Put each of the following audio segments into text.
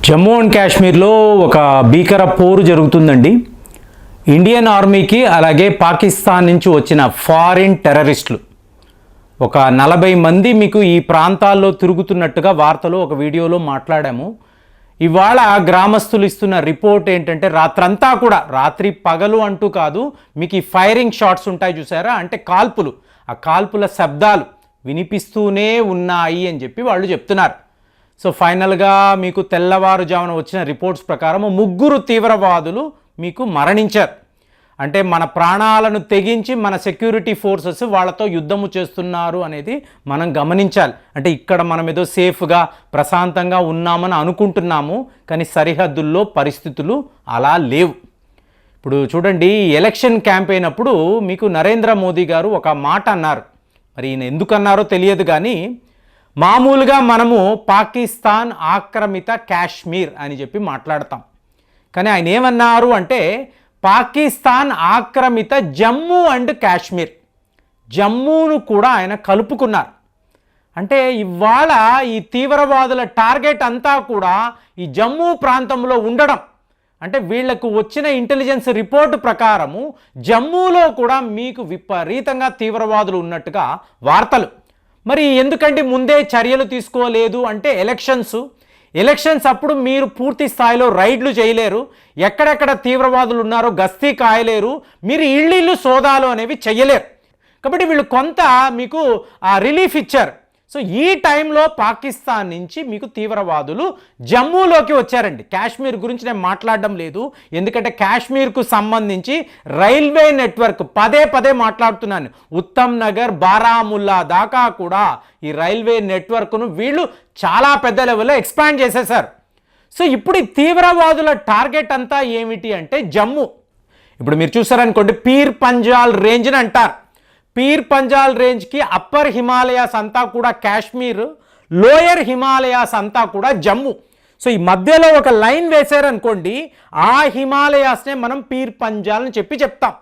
Jammu and కాశ్మీర్లో ఒక భీకర పోరు జరుగుతుందండి. ఇండియన్ ఆర్మీకి అలాగే పాకిస్తాన్ నుంచి వచ్చిన ఫారిన్ టెర్రరిస్టులు ఒక 40 మంది మీకు ఈ ప్రాంతాల్లో తిరుగుతున్నట్టుగా వార్తలు ఒక వీడియోలో మాట్లాడాము. ఇవాళ గ్రామస్తులు ఇస్తున్న రిపోర్ట్ ఏంటంటే రాత్రంతా కూడా రాత్రి పగలు అంటూ కాదు, మీకు ఈ ఫైరింగ్ షాట్స్ ఉంటాయి చూసారా, అంటే కాల్పులు, ఆ కాల్పుల శబ్దాలు వినిపిస్తూనే ఉన్నాయి అని చెప్పి వాళ్ళు చెప్తున్నారు. సో ఫైనల్గా మీకు తెల్లవారుజామున వచ్చిన రిపోర్ట్స్ ప్రకారం 3 తీవ్రవాదులు మీకు మరణించారు. అంటే మన ప్రాణాలను తెగించి మన సెక్యూరిటీ ఫోర్సెస్ వాళ్ళతో యుద్ధము చేస్తున్నారు అనేది మనం గమనించాలి. అంటే ఇక్కడ మనం ఏదో సేఫ్గా ప్రశాంతంగా ఉన్నామని అనుకుంటున్నాము, కానీ సరిహద్దుల్లో పరిస్థితులు అలా లేవు. ఇప్పుడు చూడండి, ఎలక్షన్ క్యాంపెయిన్ అప్పుడు మీకు నరేంద్ర మోదీ గారు ఒక మాట అన్నారు. మరి ఈయన ఎందుకు అన్నారో తెలియదు, కానీ మామూలుగా మనము పాకిస్తాన్ ఆక్రమిత కాశ్మీర్ అని చెప్పి మాట్లాడతాం, కానీ ఆయన ఏమన్నారు అంటే పాకిస్తాన్ ఆక్రమిత జమ్మూ అండ్ కాశ్మీర్, జమ్మూను కూడా ఆయన కలుపుకున్నారు. అంటే ఇవాళ ఈ తీవ్రవాదుల టార్గెట్ అంతా కూడా ఈ జమ్మూ ప్రాంతంలో ఉండడం. అంటే వీళ్లకు వచ్చిన ఇంటెలిజెన్స్ రిపోర్టు ప్రకారము జమ్మూలో కూడా మీకు విపరీతంగా తీవ్రవాదులు ఉన్నట్టుగా వార్తలు. మరి ఎందుకంటే ముందే చర్యలు తీసుకోలేదు అంటే ఎలక్షన్స్ అప్పుడు మీరు పూర్తి స్థాయిలో రైడ్లు చేయలేరు, ఎక్కడెక్కడ తీవ్రవాదులు ఉన్నారో గస్తీ కాయలేరు, మీరు ఇళ్ళు సోదాలు అనేవి చెయ్యలేరు. కాబట్టి వీళ్ళు కొంత మీకు రిలీఫ్ ఇచ్చారు. సో ఈ టైంలో పాకిస్తాన్ నుంచి మీకు తీవ్రవాదులు జమ్మూలోకి వచ్చారండి. కాశ్మీర్ గురించి నేను మాట్లాడడం లేదు, ఎందుకంటే కాశ్మీర్కు సంబంధించి రైల్వే నెట్వర్క్ పదే మాట్లాడుతున్నాను. ఉత్తమ్ నగర్, బారాముల్లా దాకా కూడా ఈ రైల్వే నెట్వర్క్ను వీళ్ళు చాలా పెద్ద లెవెల్లో ఎక్స్పాండ్ చేసేశారు. సో ఇప్పుడు ఈ తీవ్రవాదుల టార్గెట్ అంతా ఏమిటి అంటే జమ్మూ. ఇప్పుడు మీరు చూసారనుకోండి, పీర్ పంజాల్ రేంజ్ని అంటారు. పీర్ పంజాల్ రేంజ్కి అప్పర్ హిమాలయాస్ అంతా కూడా కాశ్మీర్, లోయర్ హిమాలయాస్ అంతా కూడా జమ్మూ. సో ఈ మధ్యలో ఒక లైన్ వేశారనుకోండి, ఆ హిమాలయాస్నే మనం పీర్ పంజాల్ అని చెప్తాం.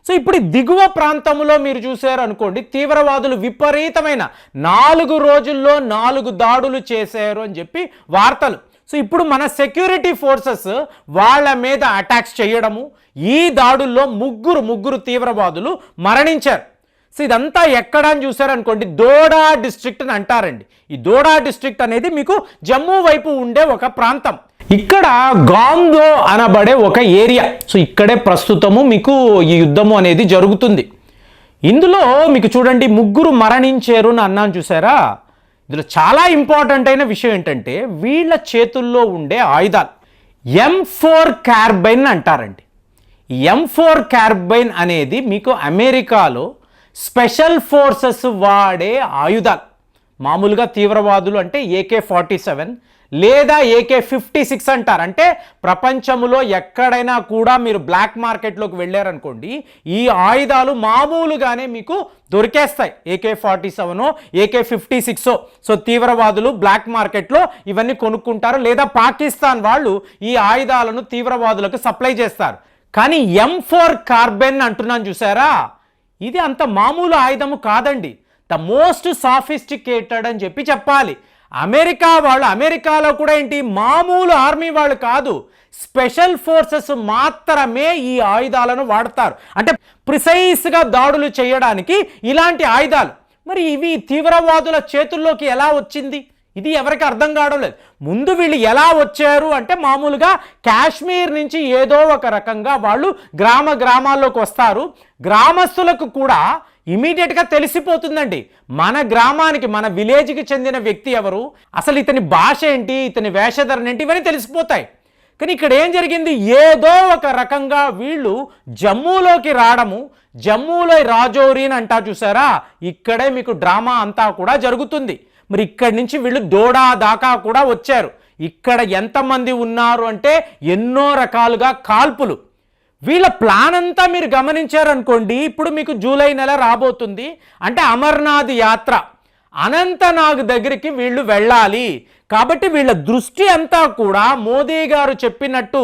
సో ఇప్పుడు దిగువ ప్రాంతంలో మీరు చూసారు అనుకోండి, తీవ్రవాదులు విపరీతమైన 4 రోజుల్లో 4 దాడులు చేశారు అని చెప్పి వార్తలు. సో ఇప్పుడు మన సెక్యూరిటీ ఫోర్సెస్ వాళ్ళ మీద అటాక్స్ చేయడము, ఈ దాడుల్లో ముగ్గురు తీవ్రవాదులు మరణించారు. సో ఇదంతా ఎక్కడ అని చూసారనుకోండి, దోడా డిస్ట్రిక్ట్ అని అంటారండి. ఈ దోడా డిస్ట్రిక్ట్ అనేది మీకు జమ్మూ వైపు ఉండే ఒక ప్రాంతం. ఇక్కడ గాందో అనబడే ఒక ఏరియా. సో ఇక్కడే ప్రస్తుతము మీకు ఈ యుద్ధము అనేది జరుగుతుంది. ఇందులో మీకు చూడండి 3 మరణించారు అని అన్నాను చూసారా. ఇందులో చాలా ఇంపార్టెంట్ అయిన విషయం ఏంటంటే వీళ్ళ చేతుల్లో ఉండే ఆయుధాలు M4 కార్బైన్ అంటారండి. ఈ M4 కార్బైన్ అనేది మీకు అమెరికాలో స్పెషల్ ఫోర్సెస్ వాడే ఆయుధాలు. మామూలుగా తీవ్రవాదులు అంటే AK-47 లేదా AK-56 అంటారు. అంటే ప్రపంచంలో ఎక్కడైనా కూడా మీరు బ్లాక్ మార్కెట్లోకి వెళ్ళారనుకోండి, ఈ ఆయుధాలు మామూలుగానే మీకు దొరికేస్తాయి. AK-47 AK-56. సో తీవ్రవాదులు బ్లాక్ మార్కెట్లో ఇవన్నీ కొనుక్కుంటారు, లేదా పాకిస్తాన్ వాళ్ళు ఈ ఆయుధాలను తీవ్రవాదులకు సప్లై చేస్తారు. కానీ M4 కార్బైన్ అంటున్నాను చూసారా, ఇది అంత మామూలు ఆయుధము కాదండి. ద మోస్ట్ సాఫిస్టికేటెడ్ అని చెప్పాలి. అమెరికాలో కూడా ఏంటి, మామూలు ఆర్మీ వాళ్ళు కాదు, స్పెషల్ ఫోర్సెస్ మాత్రమే ఈ ఆయుధాలను వాడతారు. అంటే ప్రిసైజ్గా దాడులు చేయడానికి ఇలాంటి ఆయుధాలు. మరి ఇవి తీవ్రవాదుల చేతుల్లోకి ఎలా వచ్చింది, ఇది ఎవరికి అర్థం కావడం లేదు. ముందు వీళ్ళు ఎలా వచ్చారు అంటే మామూలుగా కాశ్మీర్ నుంచి ఏదో ఒక రకంగా వాళ్ళు గ్రామాల్లోకి వస్తారు. గ్రామస్తులకు కూడా ఇమీడియట్గా తెలిసిపోతుందండి, మన గ్రామానికి మన విలేజ్కి చెందిన వ్యక్తి ఎవరు, అసలు ఇతని భాష ఏంటి, ఇతని వేషధరణ ఏంటి, ఇవన్నీ తెలిసిపోతాయి. కానీ ఇక్కడ ఏం జరిగింది, ఏదో ఒక రకంగా వీళ్ళు జమ్మూలోకి రావడము, జమ్మూలో రాజౌరి అని అంటా చూసారా, ఇక్కడే మీకు డ్రామా అంతా కూడా జరుగుతుంది. మరి ఇక్కడి నుంచి వీళ్ళు దోడా దాకా కూడా వచ్చారు. ఇక్కడ ఎంతమంది ఉన్నారు అంటే ఎన్నో రకాలుగా కాల్పులు. వీళ్ళ ప్లాన్ అంతా మీరు గమనించారనుకోండి, ఇప్పుడు మీకు జూలై నెల రాబోతుంది, అంటే అమర్నాథ్ యాత్ర, అనంతనాగ్ దగ్గరికి వీళ్ళు వెళ్ళాలి. కాబట్టి వీళ్ళ దృష్టి అంతా కూడా మోదీ గారు చెప్పినట్టు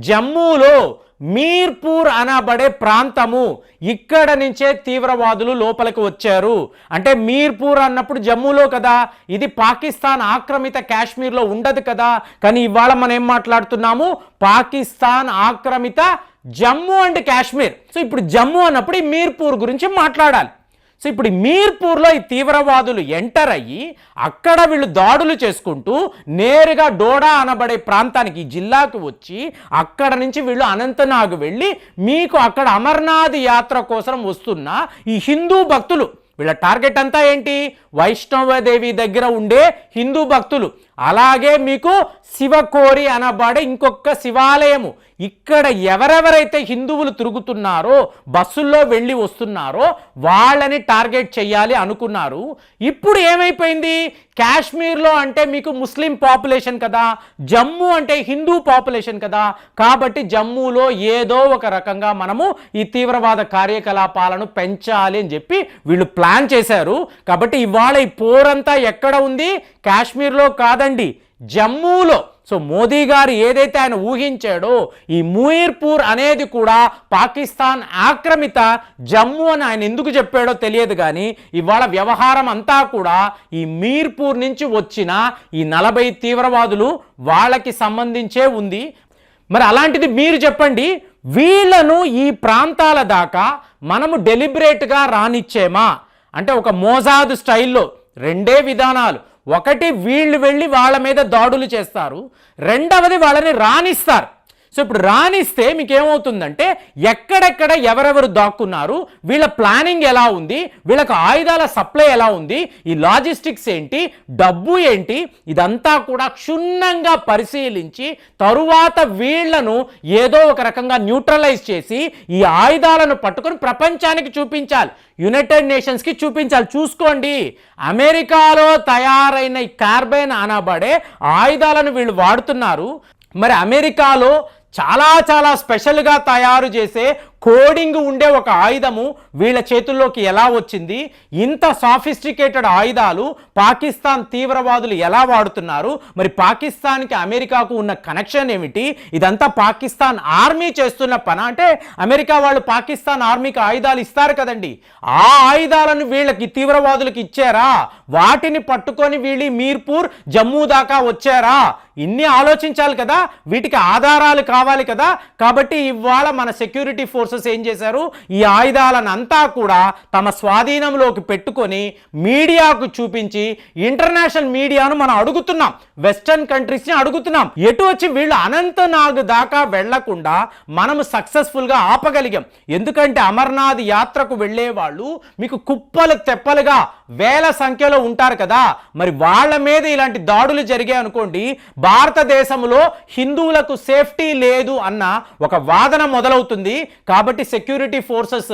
జమ్మూలో మీర్పూర్ అనబడే ప్రాంతము, ఇక్కడ నుంచే తీవ్రవాదులు లోపలికి వచ్చారు. అంటే మీర్పూర్ అన్నప్పుడు జమ్మూలో కదా, ఇది పాకిస్తాన్ ఆక్రమిత కాశ్మీర్లో ఉండదు కదా. కానీ ఇవాళ మనం ఏం మాట్లాడుతున్నాము, పాకిస్తాన్ ఆక్రమిత జమ్మూ అండ్ కాశ్మీర్. సో ఇప్పుడు జమ్మూ అన్నప్పుడు ఈ మీర్పూర్ గురించి మాట్లాడాలి. సో ఇప్పుడు మీర్పూర్లో ఈ తీవ్రవాదులు ఎంటర్ అయ్యి అక్కడ వీళ్ళు దాడులు చేసుకుంటూ నేరుగా డోడా అనబడే ప్రాంతానికి, ఈ జిల్లాకు వచ్చి అక్కడ నుంచి వీళ్ళు అనంతనాగ్ వెళ్ళి మీకు అక్కడ అమర్నాథ్ యాత్ర కోసం వస్తున్న ఈ హిందూ భక్తులు, వీళ్ళ టార్గెట్ అంతా ఏంటి, వైష్ణవదేవి దగ్గర ఉండే హిందూ భక్తులు, అలాగే మీకు శివకోరి అనబడే ఇంకొక శివాలయము, ఇక్కడ ఎవరెవరైతే హిందువులు తిరుగుతున్నారో, బస్సుల్లో వెళ్ళి వస్తున్నారో వాళ్ళని టార్గెట్ చేయాలి అనుకున్నారు. ఇప్పుడు ఏమైపోయింది, కాశ్మీర్లో అంటే మీకు ముస్లిం పాపులేషన్ కదా, జమ్మూ అంటే హిందూ పాపులేషన్ కదా, కాబట్టి జమ్మూలో ఏదో ఒక రకంగా మనము ఈ తీవ్రవాద కార్యకలాపాలను పెంచాలి అని చెప్పి వీళ్ళు ప్లాన్ చేశారు. కాబట్టి ఇవాళ ఈ పోరంతా ఎక్కడ ఉంది, కాశ్మీర్లో కాదండి, జమ్మూలో. సో మోదీ గారు ఏదైతే ఆయన ఊహించాడో ఈ మీర్పూర్ అనేది కూడా పాకిస్తాన్ ఆక్రమిత జమ్మూ అని ఆయన ఎందుకు చెప్పాడో తెలియదు. కానీ ఇవాళ వ్యవహారం అంతా కూడా ఈ మీర్పూర్ నుంచి వచ్చిన ఈ 40 తీవ్రవాదులు వాళ్ళకి సంబంధించే ఉంది. మరి అలాంటిది మీరు చెప్పండి, వీళ్ళను ఈ ప్రాంతాల దాకా మనము డెలిబరేట్గా రానిచ్చేమా అంటే ఒక మోజాద్ స్టైల్లో రెండే విధానాలు. ఒకటి, వీళ్ళు వెళ్ళి వాళ్ళ మీద దాడులు చేస్తారు, రెండవది వాళ్ళని రానిస్తారు. సో ఇప్పుడు రానిస్తే మీకు ఏమవుతుందంటే ఎక్కడెక్కడ ఎవరెవరు దాక్కున్నారు, వీళ్ళ ప్లానింగ్ ఎలా ఉంది, వీళ్ళకి ఆయుధాల సప్లై ఎలా ఉంది, ఈ లాజిస్టిక్స్ ఏంటి, డబ్బు ఏంటి, ఇదంతా కూడా క్షుణ్ణంగా పరిశీలించి తరువాత వీళ్లను ఏదో ఒక రకంగా న్యూట్రలైజ్ చేసి ఈ ఆయుధాలను పట్టుకొని ప్రపంచానికి చూపించాలి, యునైటెడ్ నేషన్స్కి చూపించాలి. చూసుకోండి, అమెరికాలో తయారైన ఈ కార్బైన్ అనబడే ఆయుధాలను వీళ్ళు వాడుతున్నారు. మరి అమెరికాలో చాలా స్పెషల్గా తయారు చేసే కోడింగ్ ఉండే ఒక ఆయుధము వీళ్ళ చేతుల్లోకి ఎలా వచ్చింది, ఇంత సాఫిస్టికేటెడ్ ఆయుధాలు పాకిస్తాన్ తీవ్రవాదులు ఎలా వాడుతున్నారు, మరి పాకిస్తాన్కి అమెరికాకు ఉన్న కనెక్షన్ ఏమిటి, ఇదంతా పాకిస్తాన్ ఆర్మీ చేస్తున్న పని. అంటే అమెరికా వాళ్ళు పాకిస్తాన్ ఆర్మీకి ఆయుధాలు ఇస్తారు కదండి, ఆ ఆయుధాలను వీళ్ళకి తీవ్రవాదులకు ఇచ్చారా, వాటిని పట్టుకొని వీళ్ళు మీర్పూర్ జమ్మూ దాకా వచ్చారా, ఇన్ని ఆలోచించాలి కదా, వీటికి ఆధారాలు కావాలి కదా. కాబట్టి ఇవాళ మన సెక్యూరిటీ ఫోర్సెస్ ఏం చేశారు, ఈ ఆయుధాలను అంతా కూడా తమ స్వాధీనంలోకి పెట్టుకొని మీడియాకు చూపించి, ఇంటర్నేషనల్ మీడియాను మనం అడుగుతున్నాం, వెస్టర్న్ కంట్రీస్ని అడుగుతున్నాం, ఎటు వచ్చి వీళ్ళు అనంతనాగ్ దాకా వెళ్లకుండా మనము సక్సెస్ఫుల్గా ఆపగలిగాం. ఎందుకంటే అమర్నాథ్ యాత్రకు వెళ్ళే వాళ్ళు మీకు కుప్పలు తెప్పలుగా వేల సంఖ్యలో ఉంటారు కదా, మరి వాళ్ళ మీద ఇలాంటి దాడులు జరిగాయి అనుకోండి, భారతదేశంలో హిందువులకు సేఫ్టీ లేదు అన్న ఒక వాదన మొదలవుతుంది. కాబట్టి సెక్యూరిటీ ఫోర్సెస్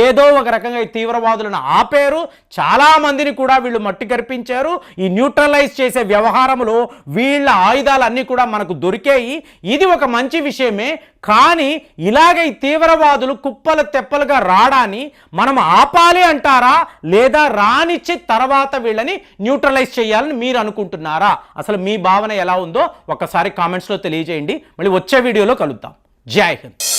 ఏదో ఒక రకంగా ఈ తీవ్రవాదులను ఆపేరు, చాలా మందిని కూడా వీళ్ళు మట్టి కరిపించారు. ఈ న్యూట్రలైజ్ చేసే వ్యవహారంలో వీళ్ళ ఆయుధాలన్నీ కూడా మనకు దొరికాయి. ఇది ఒక మంచి విషయమే. కానీ ఇలాగే ఈ తీవ్రవాదులు కుప్పల తెప్పలుగా రాడాన్ని మనం ఆపాలి అంటారా, లేదా రానిచ్చి తర్వాత వీళ్ళని న్యూట్రలైజ్ చేయాలని మీరు అనుకుంటున్నారా? అసలు మీ భావన ఎలా ఉందో ఒక్కసారి కామెంట్స్లో తెలియజేయండి. మళ్ళీ వచ్చే వీడియోలో కలుద్దాం. జై హింద్.